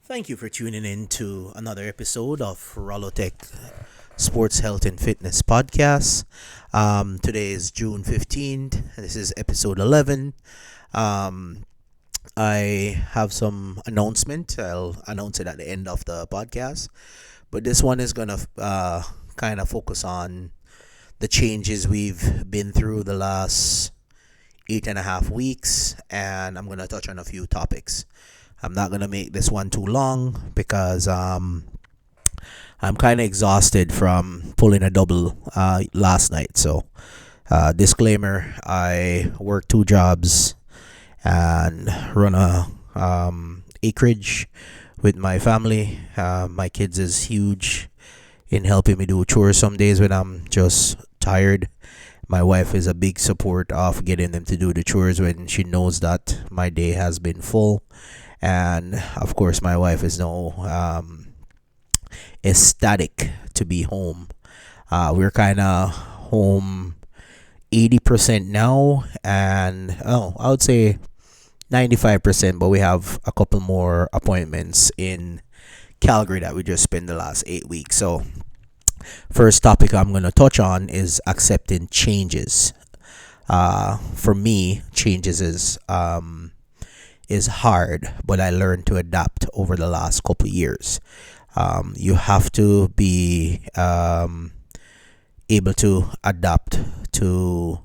Thank you for tuning in to another episode of Rallotech Sports Health and Fitness Podcast. Today is June 15th. This is episode 11. Um, I have some announcement. I'll announce it at the end of the podcast. But this one is going to kind of focus on the changes we've been through the last 8.5 weeks, and I'm going to touch on a few topics. I'm not going to make this one too long because I'm kind of exhausted from pulling a double last night. So, disclaimer, I work two jobs and run a acreage with my family. My kids is huge in helping me do chores some days when I'm just tired. My wife is a big support of getting them to do the chores when she knows that my day has been full. And of course, my wife is now ecstatic to be home. We're kind of home 80% now, and I would say 95%, but we have a couple more appointments in Calgary that we just spent the last 8 weeks. So, first topic I'm going to touch on is accepting changes. For me, changes is hard, but I learned to adapt over the last couple of years. You have to be able to adapt to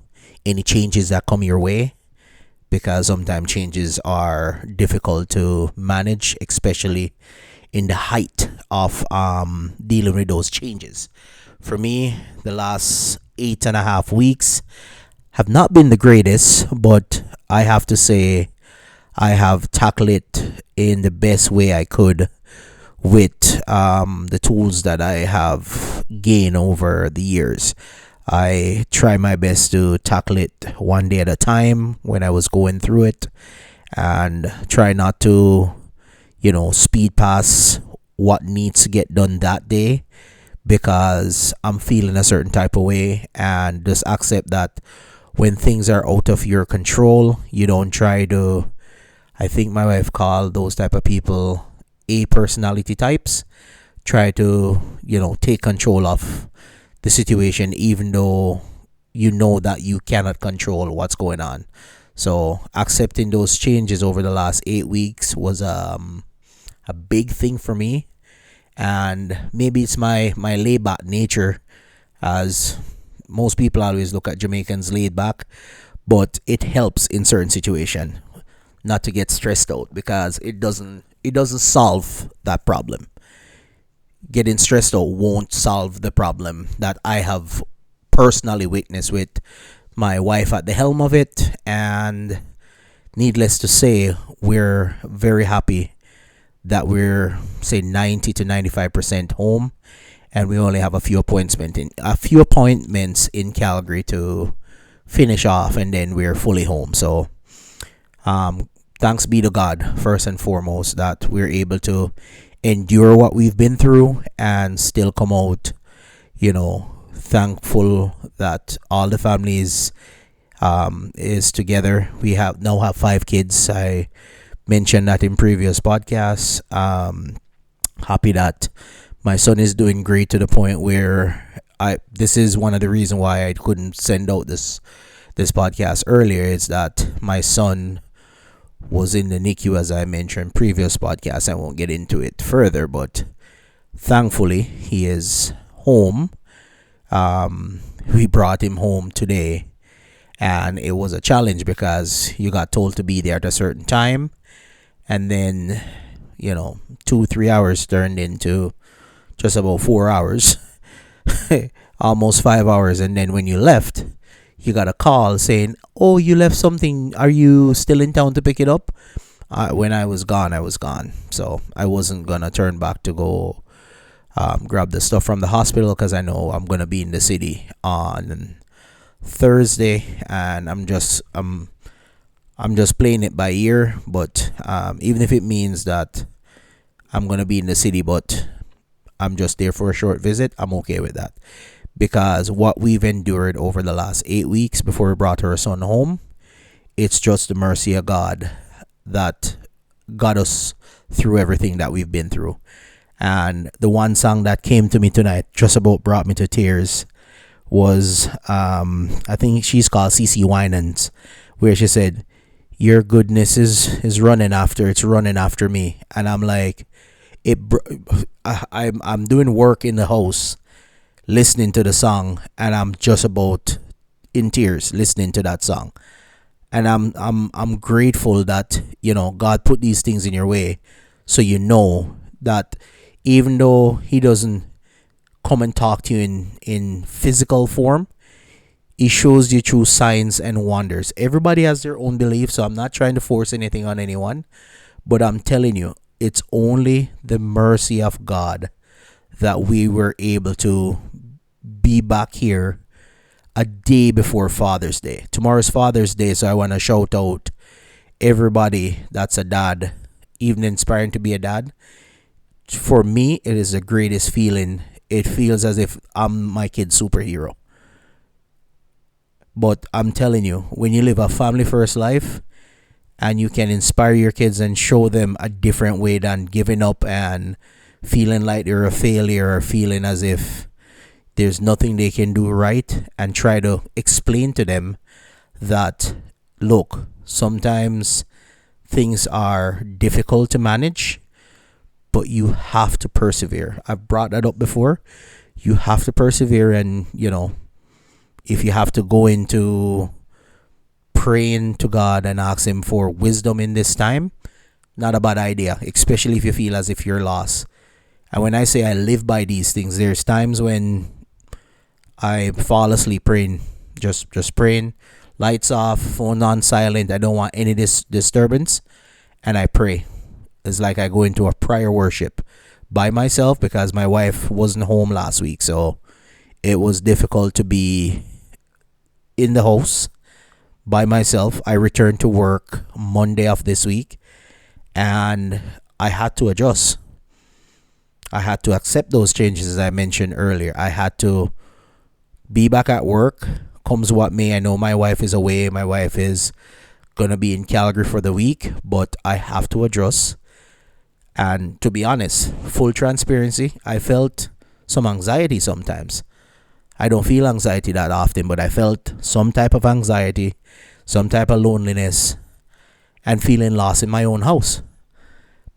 any changes that come your way, because sometimes changes are difficult to manage, especially in the height of dealing with those changes. For me, the last 8.5 weeks have not been the greatest, but I have to say I have tackled it in the best way I could with the tools that I have gained over the years. I try my best to tackle it one day at a time when I was going through it, and try not to, speed past what needs to get done that day because I'm feeling a certain type of way, and just accept that when things are out of your control, you don't try to. I think my wife called those type of people A personality types. Try to, take control of the situation, even though you know that you cannot control what's going on. So accepting those changes over the last 8 weeks was a big thing for me, and maybe it's my laid back nature, as most people always look at Jamaicans laid back, but it helps in certain situations not to get stressed out, because it doesn't solve that problem. Getting stressed out won't solve the problem that I have personally witnessed with my wife at the helm of it. And needless to say, we're very happy that we're, say, 90 to 95% home, and we only have a few appointments in Calgary to finish off, and then we're fully home. So thanks be to God, first and foremost, that we're able to endure what we've been through and still come out, thankful that all the families is together. We now have 5 kids. I mentioned that in previous podcasts. Happy that my son is doing great, to the point where this is one of the reasons why I couldn't send out this podcast earlier, is that my son was in the NICU, as I mentioned in previous podcasts. I won't get into it further, but thankfully he is home. We brought him home today, and it was a challenge because you got told to be there at a certain time, and then 2-3 hours turned into just about 4 hours, almost 5 hours, and then when you left, you got a call saying, "Oh, you left something. Are you still in town to pick it up?" When I was gone, I was gone. So I wasn't going to turn back to go grab the stuff from the hospital, because I know I'm going to be in the city on Thursday, and I'm just playing it by ear. But even if it means that I'm going to be in the city, but I'm just there for a short visit, I'm okay with that. Because what we've endured over the last 8 weeks before we brought our son home, it's just the mercy of God that got us through everything that we've been through. And the one song that came to me tonight, just about brought me to tears, was I think she's called CC Winans, where she said, "Your goodness is running after, it's running after me." And I'm like, I'm doing work in the house, listening to the song, and I'm just about in tears listening to that song. And I'm grateful that God put these things in your way, so that even though He doesn't come and talk to you in physical form, He shows you through signs and wonders. Everybody has their own belief, so I'm not trying to force anything on anyone, but I'm telling you, it's only the mercy of God that we were able to be back here a day before Father's Day. Tomorrow's Father's Day, so I want to shout out everybody that's a dad, even inspiring to be a dad. For me, it is the greatest feeling. It feels as if I'm my kid's superhero. But I'm telling you, when you live a family first life and you can inspire your kids and show them a different way than giving up and feeling like they're a failure, or feeling as if there's nothing they can do right, and try to explain to them that, look, sometimes things are difficult to manage, but you have to persevere. I've brought that up before. You have to persevere, and if you have to go into praying to God and ask Him for wisdom in this time, not a bad idea, especially if you feel as if you're lost. And when I say I live by these things, there's times when I fall asleep praying, just praying, lights off, phone on silent. I don't want any disturbance, and I pray. It's like I go into a prayer worship by myself, because my wife wasn't home last week, so it was difficult to be in the house by myself. I returned to work Monday of this week, and I had to adjust. I had to accept those changes, as I mentioned earlier. I had to be back at work, comes what may. I know my wife is away. My wife is going to be in Calgary for the week, but I have to adjust. And to be honest, full transparency, I felt some anxiety sometimes. I don't feel anxiety that often, but I felt some type of anxiety, some type of loneliness, and feeling lost in my own house.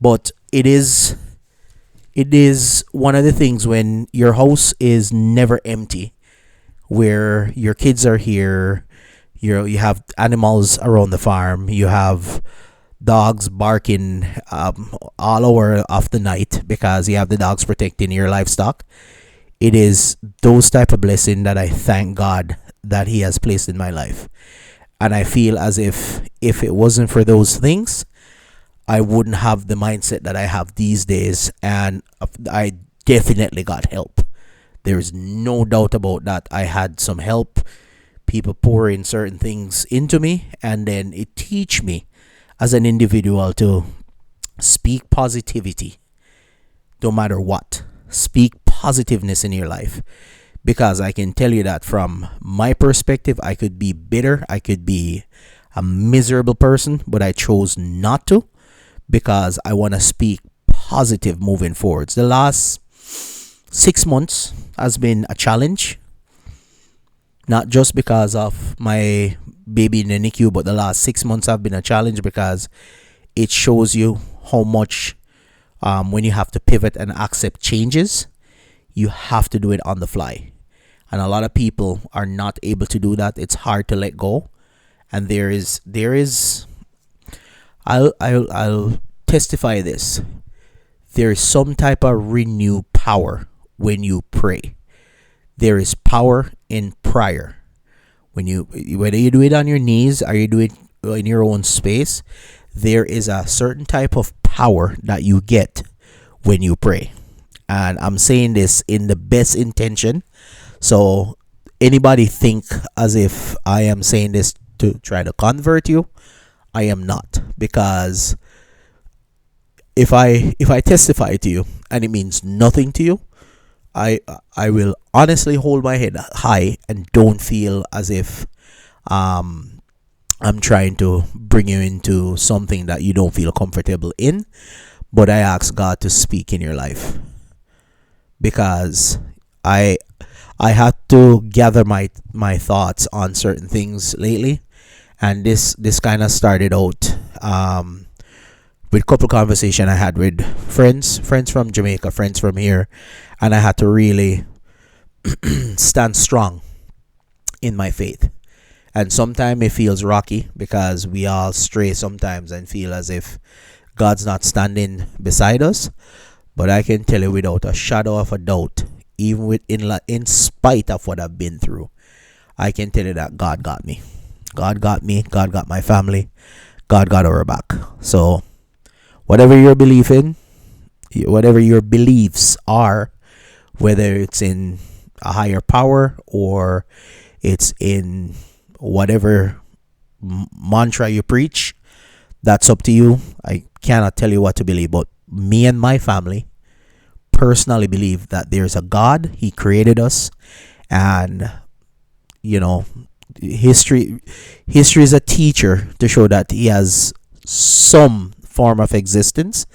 But it is one of the things when your house is never empty, where your kids are here, you have animals around the farm, you have dogs barking all hour of the night because you have the dogs protecting your livestock. It is those type of blessing that I thank God that He has placed in my life. And I feel as if it wasn't for those things, I wouldn't have the mindset that I have these days. And I definitely got help. There's no doubt about that. I had some help. People pour in certain things into me, and then it teach me as an individual to speak positivity no matter what. Speak positiveness in your life, because I can tell you that from my perspective, I could be bitter, I could be a miserable person, but I chose not to, because I want to speak positive moving forwards. The last 6 months has been a challenge, not just because of my baby in the NICU, but the last 6 months have been a challenge because it shows you how much when you have to pivot and accept changes, you have to do it on the fly. And a lot of people are not able to do that. It's hard to let go. And there is I'll testify this. There is some type of renewed power when you pray. There is power in prayer. Whether you do it on your knees or you do it in your own space, there is a certain type of power that you get when you pray. And I'm saying this in the best intention. So anybody think as if I am saying this to try to convert you, I am not. Because if I testify to you and it means nothing to you, I will honestly hold my head high and don't feel as if I'm trying to bring you into something that you don't feel comfortable in, but I ask God to speak in your life because I I had to gather my thoughts on certain things lately, and this kind of started out with a couple conversation I had with friends from Jamaica, friends from here, and I had to really stand strong in my faith. And sometimes it feels rocky because we all stray sometimes and feel as if God's not standing beside us. But I can tell you without a shadow of a doubt, even in spite of what I've been through, I can tell you that God got me. God got me. God got my family. God got our back. So whatever you're believing, whatever your beliefs are, whether it's in a higher power or it's in whatever mantra you preach, that's up to you. I cannot tell you what to believe, but me and my family personally believe that there's a God. He created us, and you know, history history is a teacher to show that he has some form of existence.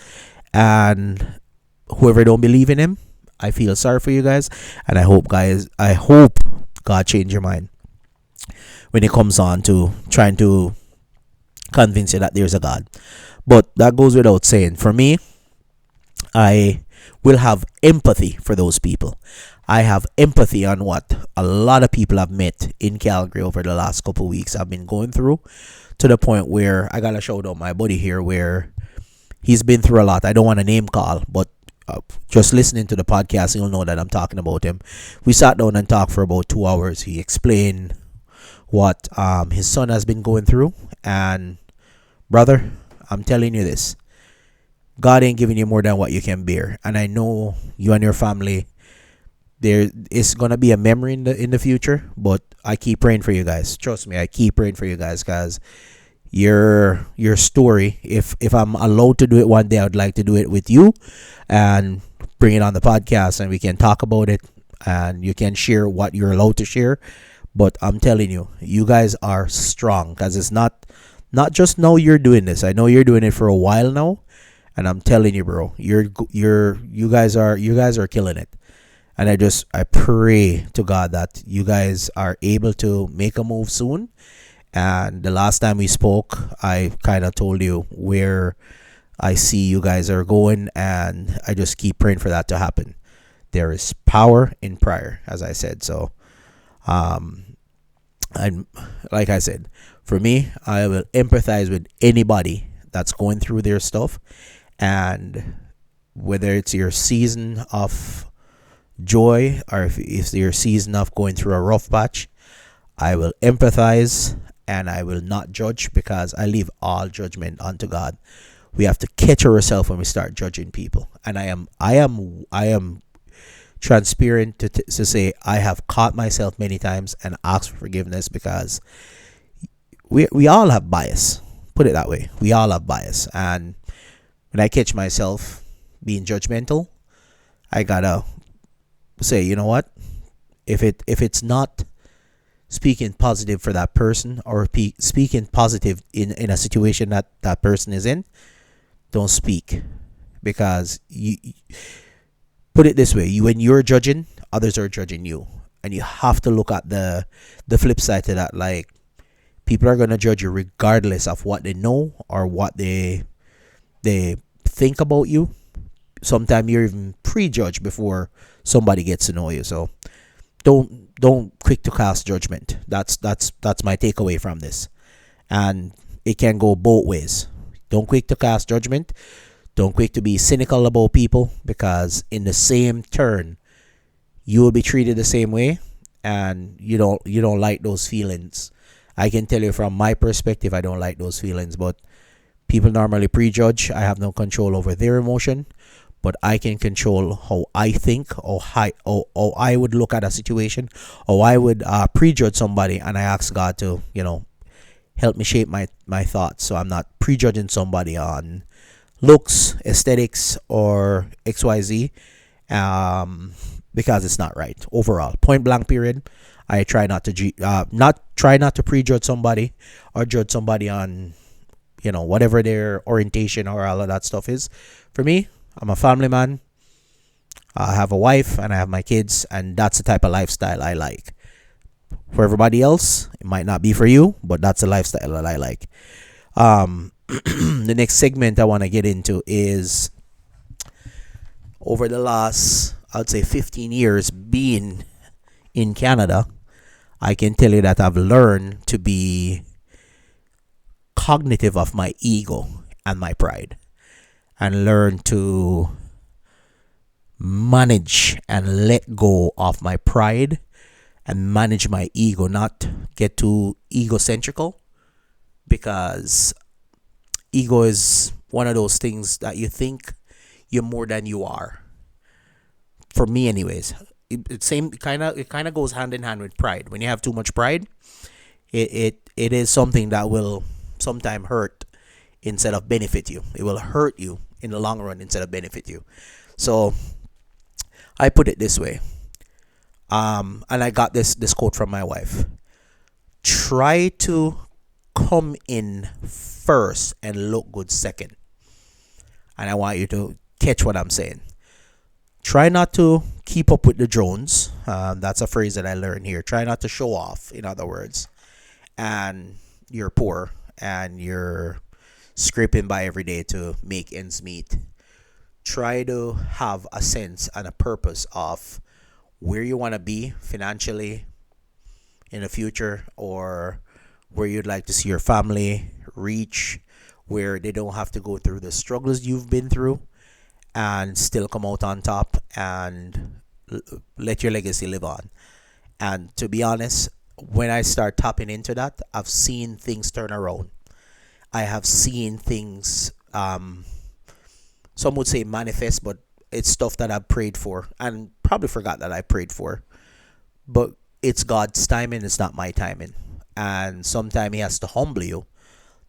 And whoever don't believe in him, I feel sorry for you guys, and I hope God change your mind when it comes on to trying to convince you that there's a God. But that goes without saying. For me, I will have empathy for those people. I have empathy on what a lot of people have met in Calgary over the last couple of weeks I've been going through, to the point where I gotta shout out my buddy here, where he's been through a lot. I don't want to name call, but just listening to the podcast, you'll know that I'm talking about him. We sat down and talked for about 2 hours. He explained what his son has been going through, and brother, I'm telling you this: God ain't giving you more than what you can bear. And I know you and your family, there is gonna be a memory in the future. But I keep praying for you guys. Trust me, I keep praying for you guys, because your story, if I'm allowed to do it one day, I'd like to do it with you and bring it on the podcast, and we can talk about it, and you can share what you're allowed to share. But I'm telling you, you guys are strong, because it's not just now you're doing this. I know you're doing it for a while now, and I'm telling you, bro, you guys are killing it. And I pray to God that you guys are able to make a move soon. And the last time we spoke, I kind of told you where I see you guys are going, and I just keep praying for that to happen. There is power in prayer, as I said. So and like I said, for me, I will empathize with anybody that's going through their stuff. And whether it's your season of joy, or if it's your season of going through a rough patch, I will empathize, and I will not judge, because I leave all judgment unto God. We have to catch ourselves when we start judging people. And I am transparent to say I have caught myself many times and asked for forgiveness, because we all have bias. Put it that way. We all have bias. And when I catch myself being judgmental, I gotta say, you know what? If it's not speaking positive for that person, or speaking positive in a situation that person is in, don't speak. Because you put it this way, when you're judging, others are judging you. And you have to look at the flip side to that. Like, people are going to judge you regardless of what they know or what they think about you. Sometimes you're even prejudged before somebody gets to know you. So don't quick to cast judgment. That's my takeaway from this. And it can go both ways. Don't quick to cast judgment. Don't quick to be cynical about people, because in the same turn, you will be treated the same way, and you don't like those feelings. I can tell you from my perspective, I don't like those feelings. But people normally prejudge. I have no control over their emotion, but I can control how I think, or how I would look at a situation, or I would prejudge somebody. And I ask God to, help me shape my thoughts, so I'm not prejudging somebody on looks, aesthetics, or XYZ, because it's not right. Overall, point blank period, I try not to not prejudge somebody or judge somebody on whatever their orientation or all of that stuff is. For me, I'm a family man. I have a wife and I have my kids, and that's the type of lifestyle I like. For everybody else, it might not be for you, but that's the lifestyle that I like. The next segment I want to get into is, over the last, I'd say 15 years being in Canada, I can tell you that I've learned to be cognitive of my ego and my pride, and learn to manage and let go of my pride and manage my ego, not get too egocentrical, because ego is one of those things that you think you're more than you are. For me, anyways, it kind of goes hand in hand with pride. When you have too much pride, it is something that will sometime hurt instead of benefit you. It will hurt you in the long run instead of benefit you. So I put it this way, and I got this quote from my wife: try to come in first and look good second. And I want you to catch what I'm saying. Try not to keep up with the drones. That's a phrase that I learned here. Try not to show off, in other words. And you're poor and you're scraping by every day to make ends meet. Try to have a sense and a purpose of where you want to be financially in the future, or where you'd like to see your family reach, where they don't have to go through the struggles you've been through and still come out on top and let your legacy live on. And to be honest, when I start tapping into that, I've seen things turn around. I have seen things, some would say manifest, but it's stuff that I've prayed for and probably forgot that I prayed for. But it's God's timing, it's not my timing. And sometimes He has to humble you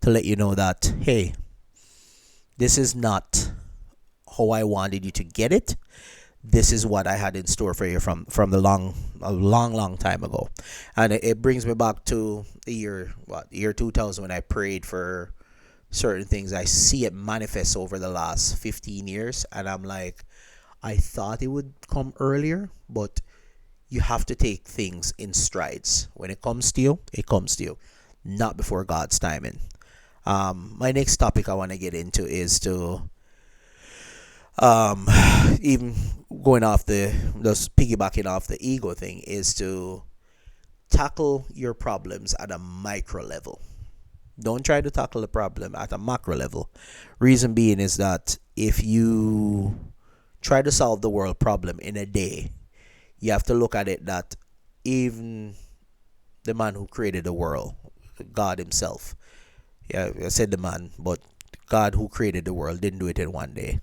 to let you know that, hey, this is not how I wanted you to get it. This is what I had in store for you from a long time ago. And it brings me back to the year 2000, when I prayed for certain things. I see it manifest over the last 15 years, and I'm like, I thought it would come earlier, but you have to take things in strides. When it comes to you, it comes to you, not before God's timing. My next topic I want to get into is to even going off just piggybacking off the ego thing, is to tackle your problems at a micro level. Don't try to tackle the problem at a macro level. Reason being is that if you try to solve the world problem in a day, you have to look at it that even the man who created the world, God Himself, I said the man, but God who created the world didn't do it in one day.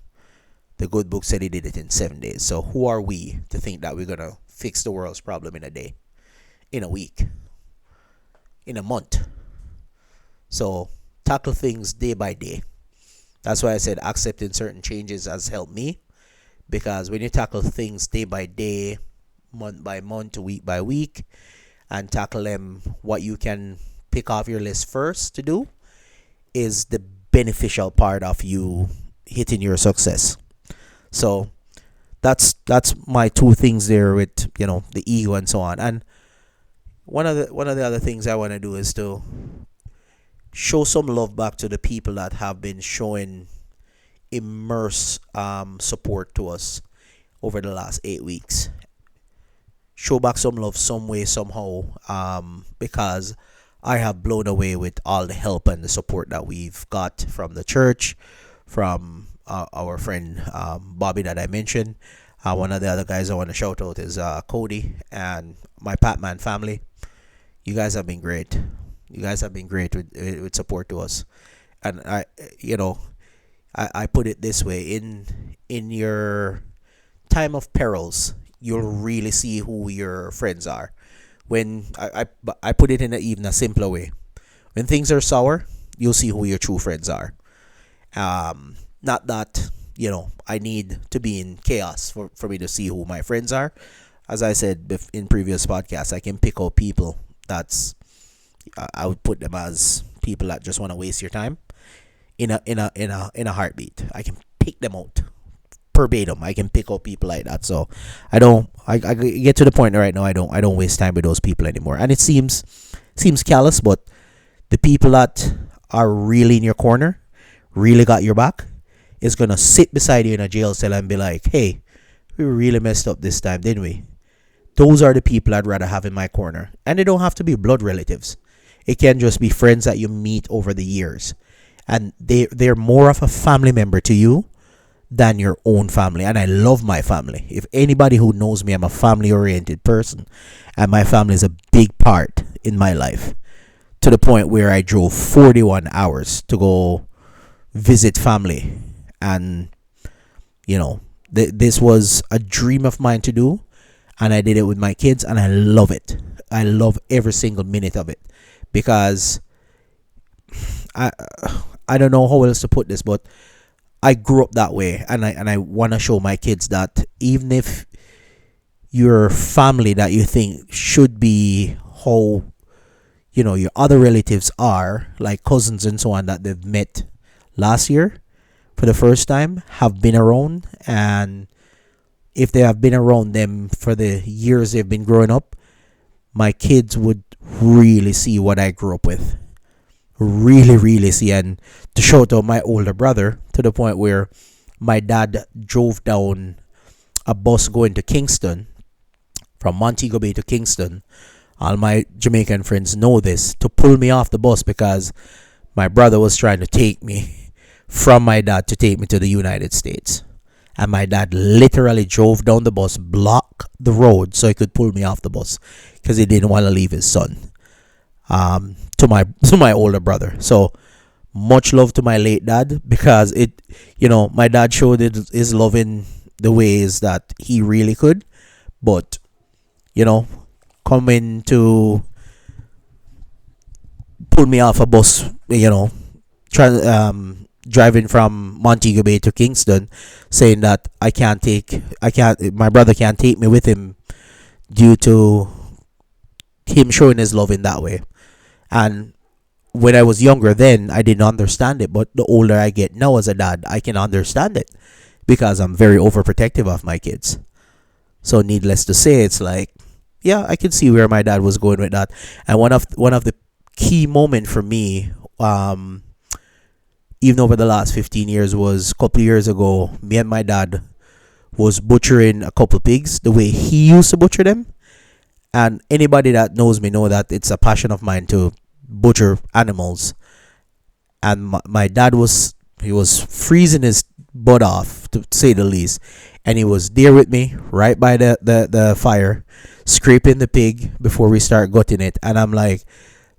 The good book said He did it in 7 days. So who are we to think that we're going to fix the world's problem in a day, in a week, in a month? So tackle things day by day. That's why I said accepting certain changes has helped me, because when you tackle things day by day, month by month, week by week, and tackle them, what you can pick off your list first to do is the beneficial part of you hitting your success. So that's my two things there with the ego and so on. And one of the other things I want to do is to show some love back to the people that have been showing immense support to us over the last 8 weeks. Show back some love some way, somehow, because I have blown away with all the help and the support that we've got from the church, from our friend Bobby that I mentioned. One of the other guys I want to shout out is Cody, and my Patman family. You guys have been great. You guys have been great with support to us. And I put it this way: in your time of perils, you'll really see who your friends are. When I put it in even a simpler way: when things are sour, you'll see who your true friends are. Not that I need to be in chaos for me to see who my friends are. as I said in previous podcasts, I can pick out people that's I would put them as people that just want to waste your time in a heartbeat. I can pick them out verbatim. I can pick out people like that. So I get to the point right now. I don't waste time with those people anymore. And it seems callous, but the people that are really in your corner, really got your back, is gonna sit beside you in a jail cell and be like, "Hey, we really messed up this time, didn't we?" Those are the people I'd rather have in my corner, and they don't have to be blood relatives. It can just be friends that you meet over the years, and they're more of a family member to you than your own family. And I love my family. If anybody who knows me, I'm a family oriented person, and my family is a big part in my life, to the point where I drove 41 hours to go visit family. And this was a dream of mine to do, and I did it with my kids, and I love it. I love every single minute of it, because I don't know how else to put this, but I grew up that way, and I want to show my kids that even if your family that you think should be how your other relatives are, like cousins and so on, that they've met last year for the first time, have been around, and if they have been around them for the years they've been growing up, my kids would really see what I grew up with. Really, really see. And to show to my older brother, to the point where my dad drove down a bus going to Kingston, from Montego Bay to Kingston. All my Jamaican friends know this, to pull me off the bus, because my brother was trying to take me from my dad to take me to the United States. And my dad literally drove down the bus, blocked the road so he could pull me off the bus, because he didn't want to leave his son to my older brother. So much love to my late dad, because my dad showed his love in the ways that he really could. But coming to pull me off a bus, driving from Montego Bay to Kingston, saying that my brother can't take me with him due to him showing his love in that way. And when I was younger then, I didn't understand it, but the older I get now as a dad, I can understand it, because I'm very overprotective of my kids. So needless to say, it's like, yeah, I can see where my dad was going with that. And one of the key moments for me, even over the last 15 years, was a couple of years ago. Me and my dad was butchering a couple pigs the way he used to butcher them. And anybody that knows me know that it's a passion of mine to butcher animals. And my dad was freezing his butt off, to say the least. And he was there with me right by the fire, scraping the pig before we start gutting it. And I'm like,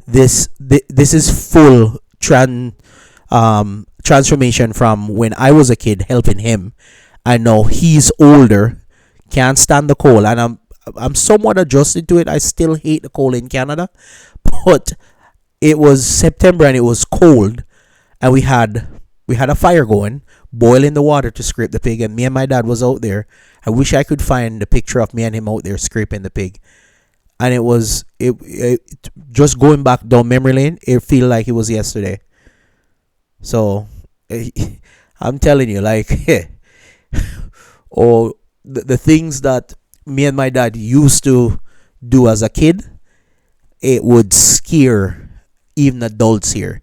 this is full transformation from when I was a kid helping him. I know he's older, can't stand the cold, and I'm somewhat adjusted to it. I still hate the cold in Canada, but it was September and it was cold, and we had a fire going, boiling the water to scrape the pig, and me and my dad was out there. I wish I could find the picture of me and him out there scraping the pig. And it just going back down memory lane, it feel like it was yesterday. So I'm telling you, like, or the things that me and my dad used to do as a kid, it would scare even adults here.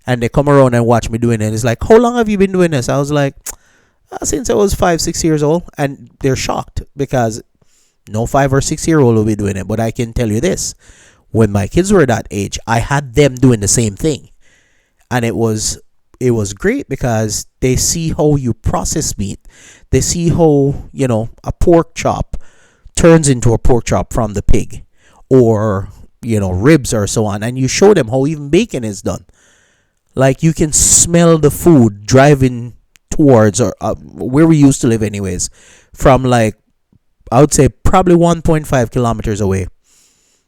And they come around and watch me doing it. It's like, how long have you been doing this? I was like, since I was 5-6 years old. And they're shocked, because no 5 or 6 year old will be doing it. But I can tell you this, when my kids were that age, I had them doing the same thing. And it was great, because they see how you process meat. They see how, a pork chop turns into a pork chop from the pig, or, ribs or so on. And you show them how even bacon is done. Like, you can smell the food driving towards, or where we used to live anyways, from, like, I would say probably 1.5 kilometers away.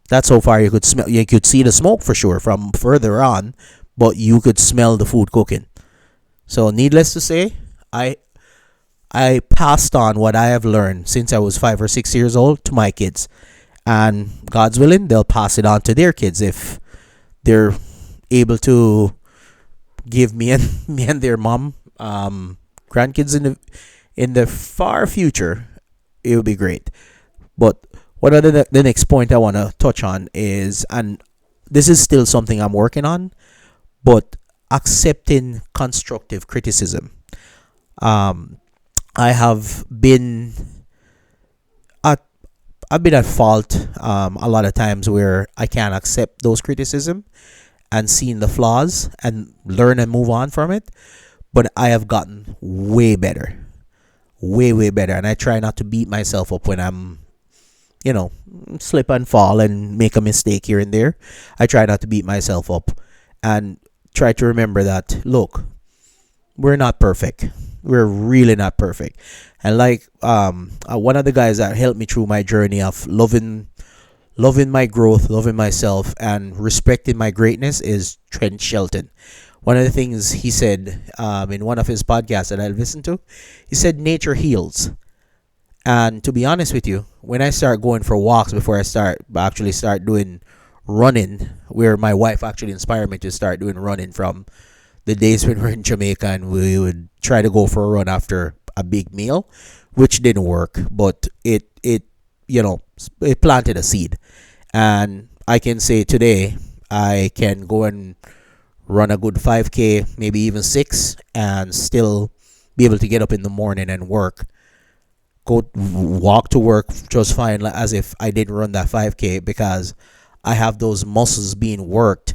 That's how far you could smell. You could see the smoke for sure from further on, but you could smell the food cooking. So needless to say, I I passed on what I have learned since I was 5 or 6 years old to my kids. And God's willing, they'll pass it on to their kids if they're able to give me and me and their mom grandkids in the far future. It would be great. But what other the next point I want to touch on is, and this is still something I'm working on, but accepting constructive criticism. Um, I have been at I've been at fault a lot of times where I can't accept those criticism and seeing the flaws and learn and move on from it. But I have gotten way better, and I try not to beat myself up when I'm slip and fall and make a mistake here and there. I try not to beat myself up and try to remember that, look, we're not perfect. We're really not perfect. And like one of the guys that helped me through my journey of loving my growth, loving myself, and respecting my greatness is Trent Shelton. One of the things he said in one of his podcasts that I listened to, he said nature heals. And to be honest with you, when I start going for walks before I start doing running, where my wife actually inspired me to start doing running from the days when we were in Jamaica, and we would try to go for a run after a big meal, which didn't work, but it planted a seed. And I can say today I can go and run a good 5K, maybe even 6, and still be able to get up in the morning and go walk to work just fine, as if I didn't run that 5K, because I have those muscles being worked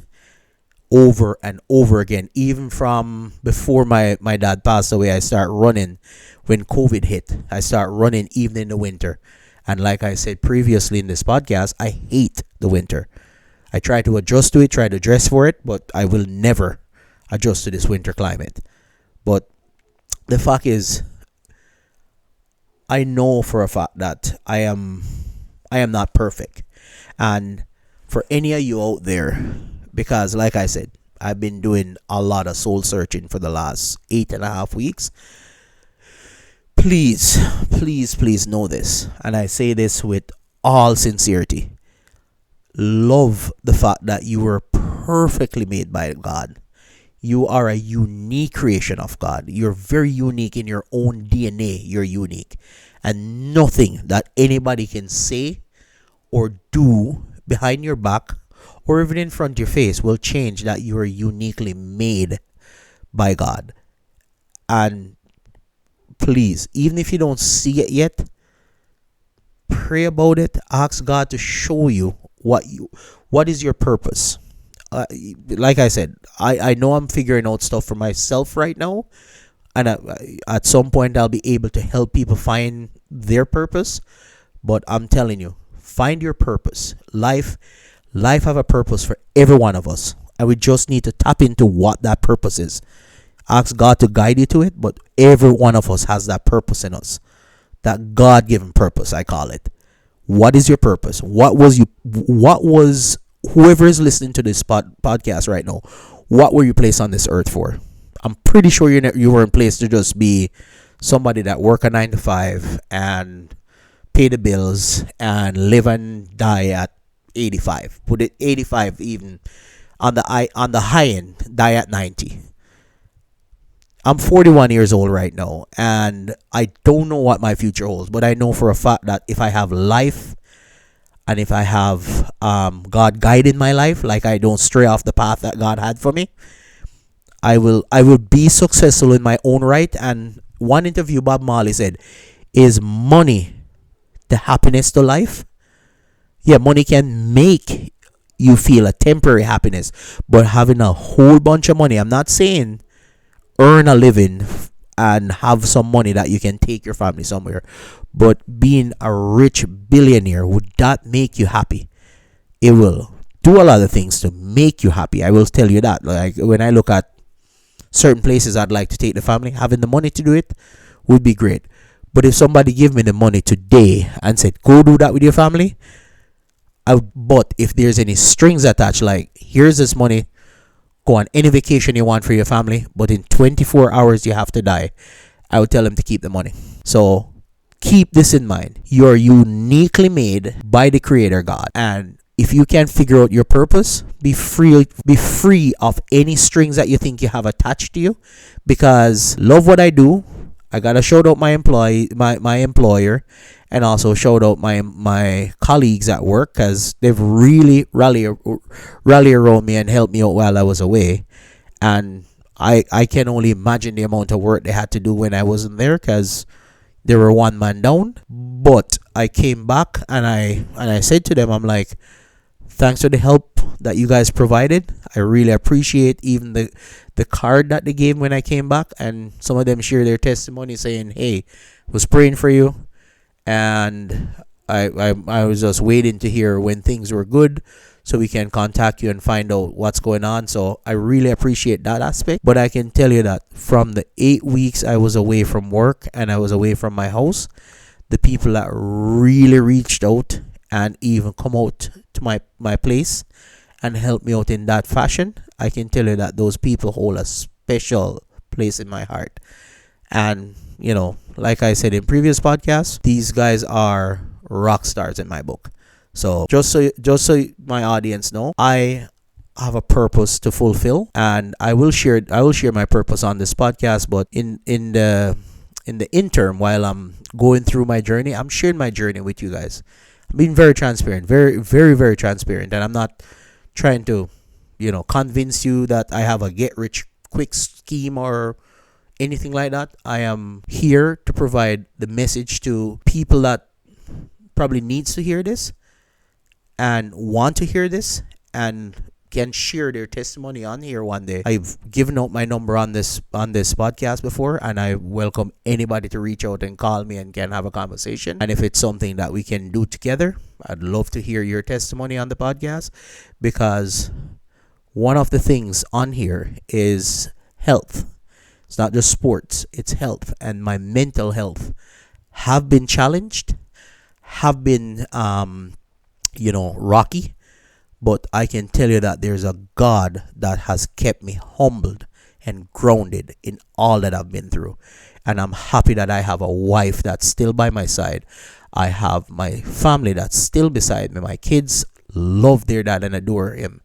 over and over again. Even from before my dad passed away, I start running when COVID hit. I start running even in the winter. And like I said previously in this podcast, I hate the winter. I try to adjust to it, try to dress for it, but I will never adjust to this winter climate. But the fact is, I know for a fact that I am not perfect. And for any of you out there, because like I said, I've been doing a lot of soul searching for the last 8.5 weeks. Please know this, and I say this with all sincerity. Love the fact that you were perfectly made by God. You are a unique creation of God. You're very unique in your own DNA. You're unique. And nothing that anybody can say or do behind your back or even in front of your face will change that you are uniquely made by God. And please, even if you don't see it yet, pray about it. Ask God to show you what is your purpose. Like I said, I know I'm figuring out stuff for myself right now, and at some point I'll be able to help people find their purpose. But I'm telling you, find your purpose. Life have a purpose for every one of us, and we just need to tap into what that purpose is. Ask God to guide you to it, but every one of us has that purpose in us, that God-given purpose, I call it. What is your purpose? What was whoever is listening to this podcast right now, what were you placed on this earth for? I'm pretty sure you weren't placed to just be somebody that work a 9 to 5 and pay the bills and live and die at 85. Put it 85 even on the high end, die at 90. I'm 41 years old right now, and I don't know what my future holds, but I know for a fact that if I have life and if I have God guiding my life, like I don't stray off the path that God had for me, I will be successful in my own right. And one interview Bob Marley said, is money the happiness to life? Yeah, money can make you feel a temporary happiness, but having a whole bunch of money, I'm not saying earn a living and have some money that you can take your family somewhere, but being a rich billionaire, would that make you happy? It will do a lot of things to make you happy, I will tell you that. Like when I look at certain places I'd like to take the family, having the money to do it would be great. But if somebody give me the money today and said, go do that with your family, but if there's any strings attached, like here's this money, go on any vacation you want for your family, but in 24 hours you have to die, I would tell them to keep the money. So keep this in mind. You're uniquely made by the Creator God. And if you can figure out your purpose, be free of any strings that you think you have attached to you. Because love what I do. I gotta shout out my employer, and also shout out my colleagues at work, because they've really rally around me and helped me out while I was away. And I can only imagine the amount of work they had to do when I wasn't there, because they were one man down. But I came back and I said to them, I'm like, thanks for the help that you guys provided. I really appreciate even the card that they gave when I came back. And some of them share their testimony saying, hey, was praying for you. And I was just waiting to hear when things were good so we can contact you and find out what's going on. So I really appreciate that aspect. But I can tell you that from the 8 weeks I was away from work and I was away from my house, the people that really reached out and even come out to my place and help me out in that fashion, I can tell you that those people hold a special place in my heart. And, like I said in previous podcasts, these guys are rock stars in my book. So just so my audience know, I have a purpose to fulfill, and I will share my purpose on this podcast. But in the interim, while I'm going through my journey, I'm sharing my journey with you guys. I'm being very transparent, very, very, very transparent, and I'm not trying to, convince you that I have a get-rich-quick scheme or anything like that. I am here to provide the message to people that probably needs to hear this and want to hear this and can share their testimony on here one day. I've given out my number on this podcast before, and I welcome anybody to reach out and call me and can have a conversation. And if it's something that we can do together, I'd love to hear your testimony on the podcast, because one of the things on here is health. It's not just sports, it's health. And my mental health have been challenged, have been rocky. But I can tell you that there's a God that has kept me humbled and grounded in all that I've been through. And I'm happy that I have a wife that's still by my side. I have my family that's still beside me. My kids love their dad and adore him.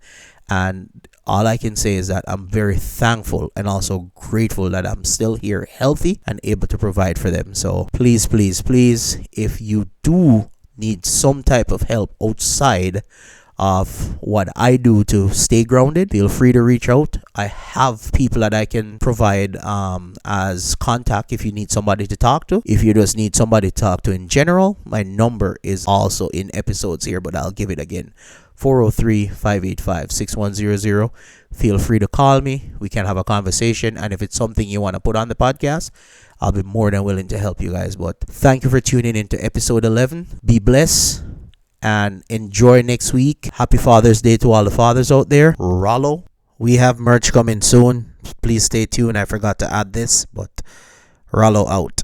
And all I can say is that I'm very thankful and also grateful that I'm still here healthy and able to provide for them. So please, please, please, if you do need some type of help outside of what I do to stay grounded, feel free to reach out. I have people that I can provide as contact if you need somebody to talk to. If you just need somebody to talk to in general, my number is also in episodes here, but I'll give it again. 403-585-6100. Feel free to call me. We can have a conversation. And if it's something you want to put on the podcast, I'll be more than willing to help you guys. But thank you for tuning into episode 11. Be blessed and enjoy next week. Happy Father's Day to all the fathers out there. Rallo. We have merch coming soon. Please stay tuned. I forgot to add this, but Rallo out.